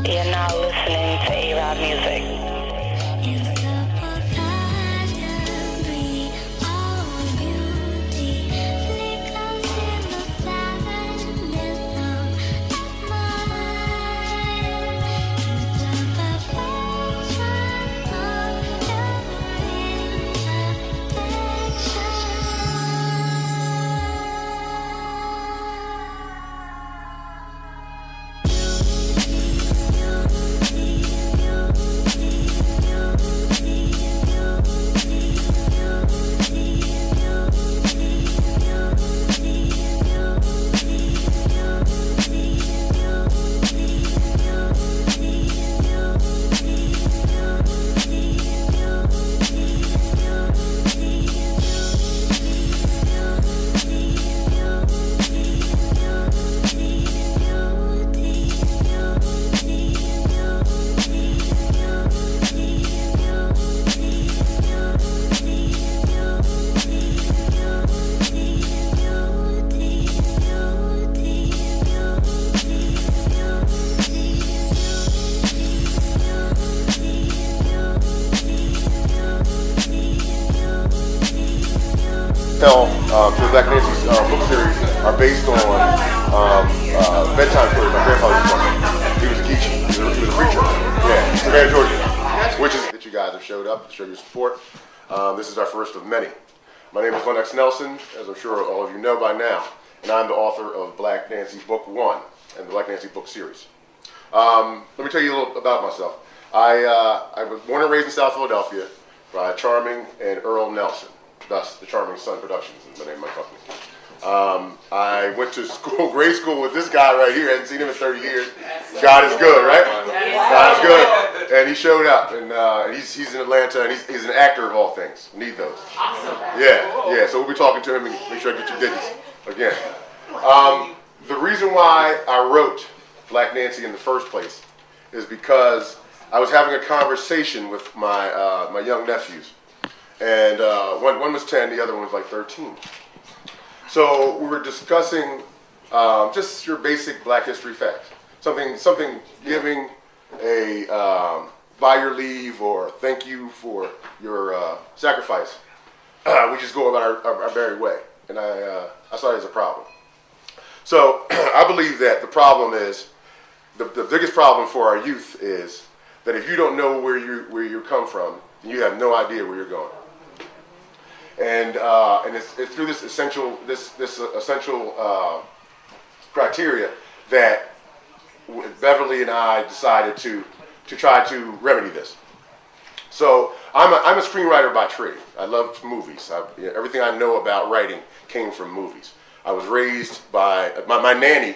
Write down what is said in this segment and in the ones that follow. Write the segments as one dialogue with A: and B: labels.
A: You're now listening to A-Rod Music.
B: The Black Nancy's book series are based on bedtime stories my grandfather used to tell me. He was a teacher. He was a preacher. Yeah, Savannah, Georgia. Which is that you guys have showed up to show your support. This is our first of many. My name is Lennox Nelson, as I'm sure all of you know by now, and I'm the author of Black Nancy Book 1 and the Black Nancy book series. Let me tell you a little about myself. I was born and raised in South Philadelphia by Charming and Earl Nelson. Thus, the Charming Sun Productions is the name of my company. I went to school, grade school with this guy right here. I hadn't seen him in 30 years. God is good, right? God is good. And he showed up, and he's in Atlanta, and he's an actor of all things. Need those. Awesome. Yeah. So we'll be talking to him and make sure I get your digits again. The reason why I wrote Black Nancy in the first place is because I was having a conversation with my young nephews. And one was 10, the other one was like 13. So we were discussing just your basic Black history facts. Something giving a by your leave or thank you for your sacrifice. We just go about our merry way. And I saw it as a problem. So I believe that the problem is, the biggest problem for our youth is that if you don't know where you come from, you have no idea where you're going. And it's through this essential criteria that Beverly and I decided to try to remedy this. So I'm a screenwriter by trade. I love movies. Everything I know about writing came from movies. I was raised by my nanny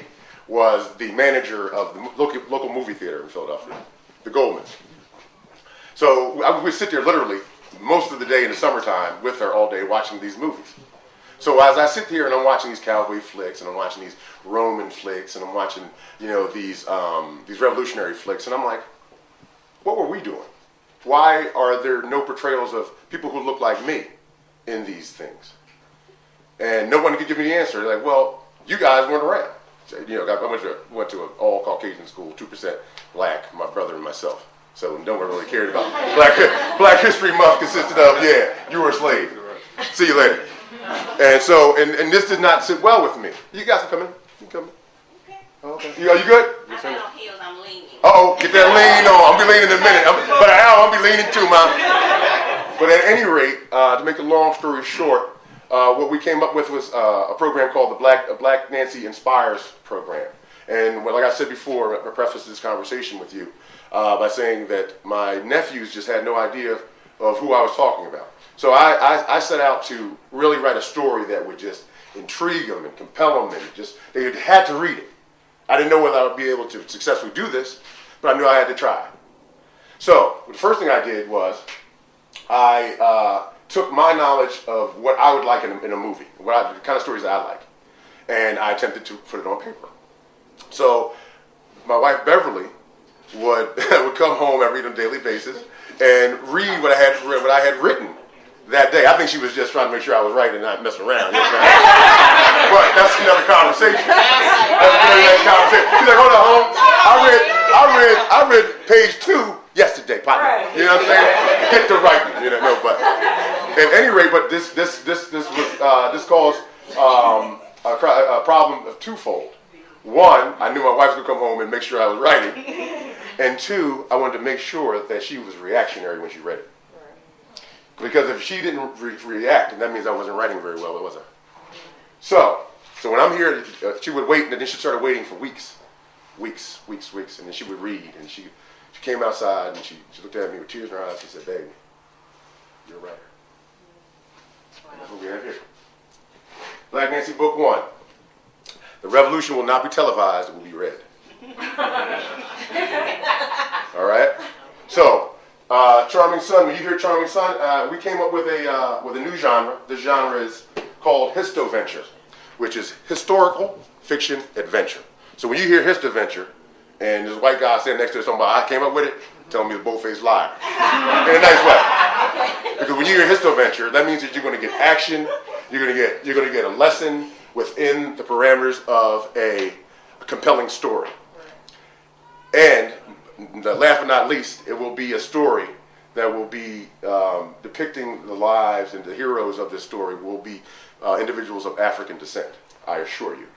B: was the manager of the local movie theater in Philadelphia, the Goldmans. So I would sit there literally most of the day in the summertime with her all day watching these movies. So as I sit here and I'm watching these cowboy flicks and I'm watching these Roman flicks and I'm watching, these revolutionary flicks, and I'm like, what were we doing? Why are there no portrayals of people who look like me in these things? And no one could give me the answer. They're like, well, you guys weren't around. So, I went to an all Caucasian school, 2% black, my brother and myself. So no one really cared about Black History Month consisted of, you were a slave. See you later. And so, and this did not sit well with me. You guys can come in. You can come in. Okay. Are you good?
C: I got on heels, I'm leaning.
B: Uh-oh, get that lean on. I'll be leaning in a minute. But I'll be leaning too, man. But at any rate, to make a long story short, what we came up with was a program called the Black Nancy Inspires program. And like I said before, I prefaced this conversation with you by saying that my nephews just had no idea of who I was talking about. So I set out to really write a story that would just intrigue them and compel them, and they had to read it. I didn't know whether I would be able to successfully do this, but I knew I had to try. So the first thing I did was I took my knowledge of what I would like in a movie, the kind of stories that I like, and I attempted to put it on paper. So my wife Beverly would come home every on a daily basis and read what I had written that day. I think she was just trying to make sure I was right and not messing around. But that's another conversation. She's like, hold on, home. I I read page 2 yesterday, partner.
C: Right.
B: You know what I'm saying? Get the writing, you know. No, but at any rate, but this caused a problem of twofold. One, I knew my wife was gonna come home and make sure I was writing, and two, I wanted to make sure that she was reactionary when she read it. Because if she didn't react, and that means I wasn't writing very well, was I? So when I'm here, she would wait, and then she started waiting for weeks, and then she would read, and she came outside, and she looked at me with tears in her eyes, and said, "Baby, you're a writer." And that's what we have here. Black Nancy, Book 1. The revolution will not be televised, it will be read. All right? So, Charming Sun, when you hear Charming Sun, we came up with a new genre. This genre is called histoventure, which is historical fiction adventure. So when you hear histoventure, and this white guy sitting next to us talking about, I came up with it, tell me a bold-faced liar. In a nice way. Because when you hear histoventure, that means that you're going to get action, you're going to get a lesson within the parameters of a compelling story. And last but not least, it will be a story that will be depicting the lives and the heroes of this story will be individuals of African descent, I assure you.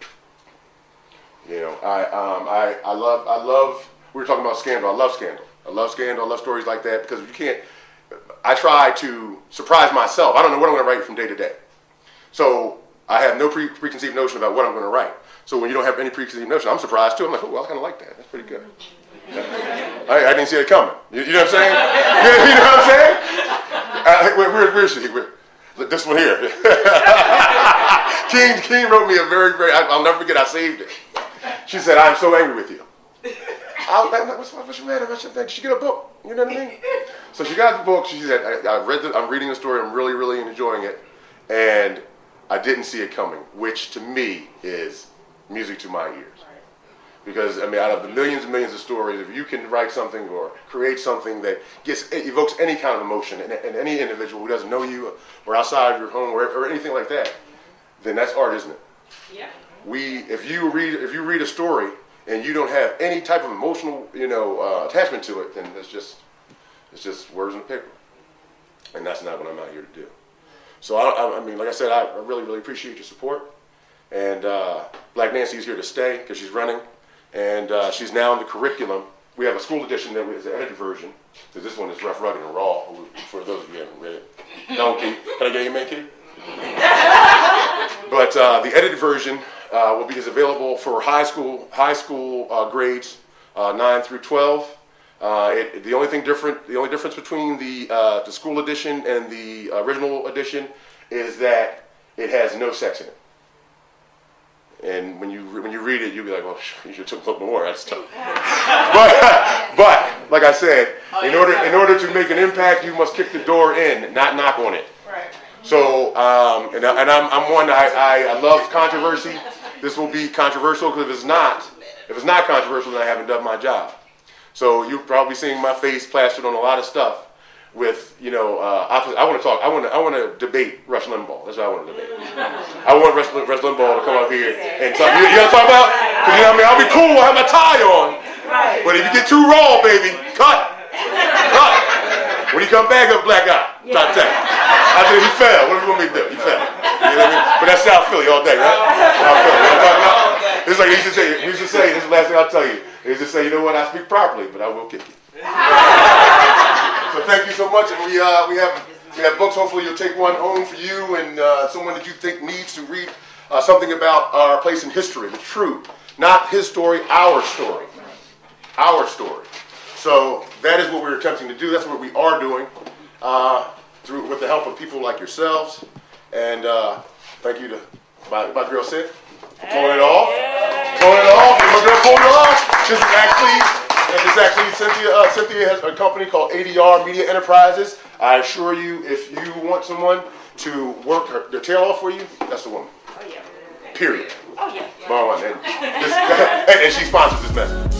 B: You know, I love, we were talking about Scandal. I love Scandal. I love Scandal. I love stories like that because you can't, I try to surprise myself. I don't know what I'm going to write from day to day. So I have no preconceived notion about what I'm going to write. So when you don't have any preconceived notion, I'm surprised too. I'm like, oh, well, I kind of like that. That's pretty good. I didn't see it coming. You know what I'm saying? You know what I'm saying? Where is she? This one here. Keen wrote me a very, I'll never forget, I saved it. She said, I'm so angry with you. I was like, what's the matter? Did she get a book? You know what I mean? So she got the book. She said, I'm reading the story. I'm really, really enjoying it. And I didn't see it coming, which to me is music to my ears. Because, I mean, out of the millions and millions of stories, if you can write something or create something that evokes any kind of emotion in any individual who doesn't know you or outside of your home or anything like that, then that's art, isn't it?
C: Yeah.
B: If you read a story and you don't have any type of emotional, attachment to it, then it's just words on paper, and that's not what I'm out here to do. So I mean, like I said, I really, really appreciate your support, and Black Nancy is here to stay because she's running. And she's now in the curriculum. We have a school edition that is the edited version, because this one is rough, rugged, and raw, for those of you who haven't read it. Donkey. Can I get you, man, kid? But the edited version is available for high school grades 9 through 12. The only difference between the school edition and the original edition is that it has no sex in it. And when you read it, you'll be like, well, you should have took more. That's tough. but like I said, in order to make an impact, you must kick the door in, not knock on it.
C: Right.
B: So, and I'm one. I love controversy. This will be controversial because if it's not controversial, then I haven't done my job. So you're probably seeing my face plastered on a lot of stuff. With I want to debate Rush Limbaugh. That's what I want to debate. I want Rush Limbaugh to come up here and talk. You know what I'm talking about? Because you know what I mean. I'll be cool. I'll have my tie on.
C: Right.
B: But if you get too raw, baby, cut. When you come back, up black eye. Try to tell you. I said he fell. What do you want me to do? He fell. You know what I mean? But that's South Philly all day, right? South Philly. You know what I'm talking about? It's like he used to say. This is the last thing I'll tell you. He used to say, you know what? I speak properly, but I will kick you. So thank you so much, and we have books. Hopefully, you'll take one home for you and someone that you think needs to read something about our place in history. The truth, not his story, our story, our story. So that is what we're attempting to do. That's what we are doing with the help of people like yourselves. And thank you to my girl Sid for pulling it off. Pulling it off. My girl pulled it off. It's actually Cynthia has a company called ADR Media Enterprises. I assure you, if you want someone to work their tail off for you, that's the woman.
C: Oh, yeah.
B: Period.
C: Oh, yeah.
B: And she sponsors this message.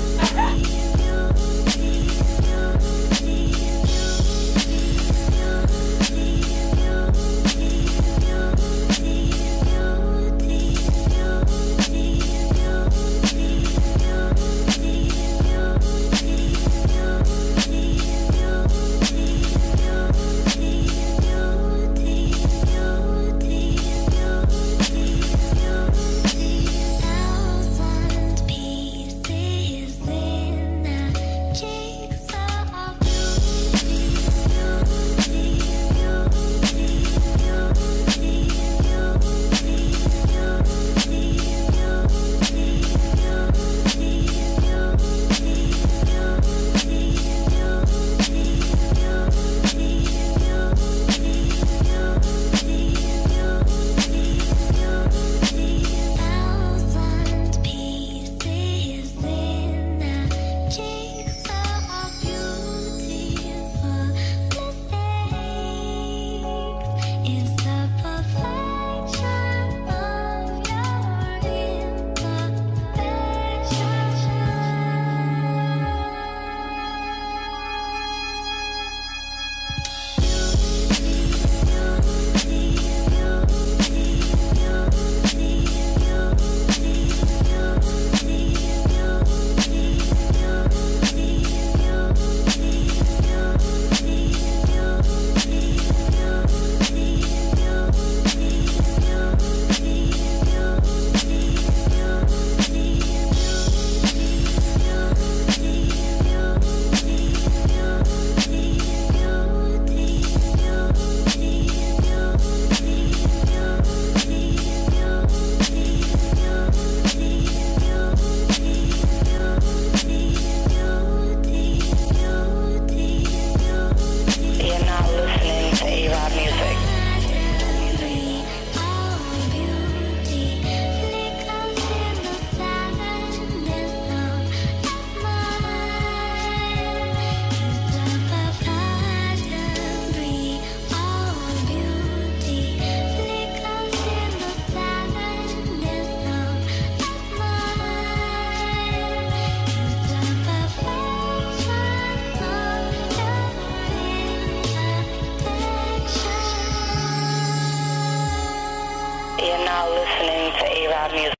A: A-Rod music.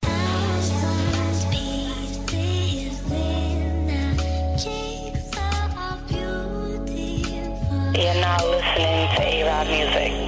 A: You're now listening to A-Rod music.